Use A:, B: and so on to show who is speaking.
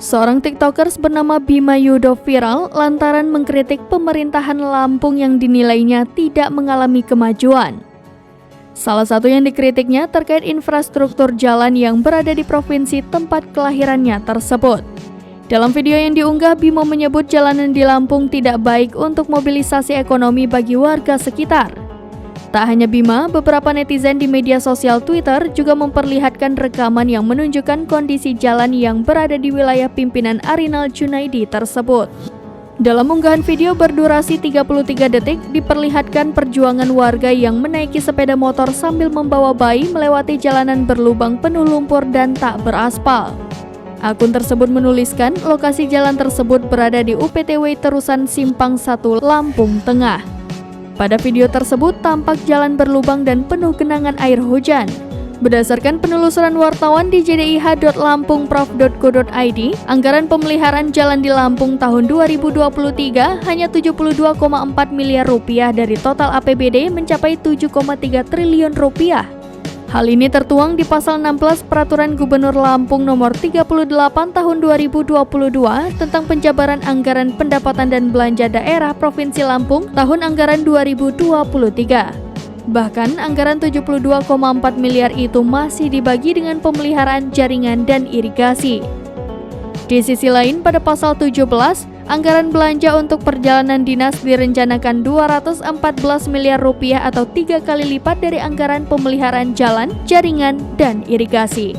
A: Seorang tiktokers bernama Bima Yudo viral lantaran mengkritik pemerintahan Lampung yang dinilainya tidak mengalami kemajuan. Salah satu yang dikritiknya terkait infrastruktur jalan yang berada di provinsi tempat kelahirannya tersebut. Dalam video yang diunggah, Bima menyebut jalanan di Lampung tidak baik untuk mobilisasi ekonomi bagi warga sekitar. Tak hanya Bima, beberapa netizen di media sosial Twitter juga memperlihatkan rekaman yang menunjukkan kondisi jalan yang berada di wilayah pimpinan Arinal Junaidi tersebut. Dalam unggahan video berdurasi 33 detik, diperlihatkan perjuangan warga yang menaiki sepeda motor sambil membawa bayi melewati jalanan berlubang penuh lumpur dan tak beraspal. Akun tersebut menuliskan lokasi jalan tersebut berada di UPTW Terusan Simpang 1, Lampung Tengah. Pada video tersebut tampak jalan berlubang dan penuh genangan air hujan. Berdasarkan penelusuran wartawan di jdih.lampungprov.go.id, anggaran pemeliharaan jalan di Lampung tahun 2023 hanya 72,4 miliar rupiah dari total APBD mencapai 7,3 triliun rupiah. Hal ini tertuang di pasal 16 Peraturan Gubernur Lampung nomor 38 tahun 2022 tentang penjabaran anggaran pendapatan dan belanja daerah Provinsi Lampung tahun anggaran 2023. Bahkan anggaran 72,4 miliar itu masih dibagi dengan pemeliharaan jaringan dan irigasi. Di sisi lain, pada pasal 17, anggaran belanja untuk perjalanan dinas direncanakan 214 miliar rupiah atau 3 kali lipat dari anggaran pemeliharaan jalan, jaringan, dan irigasi.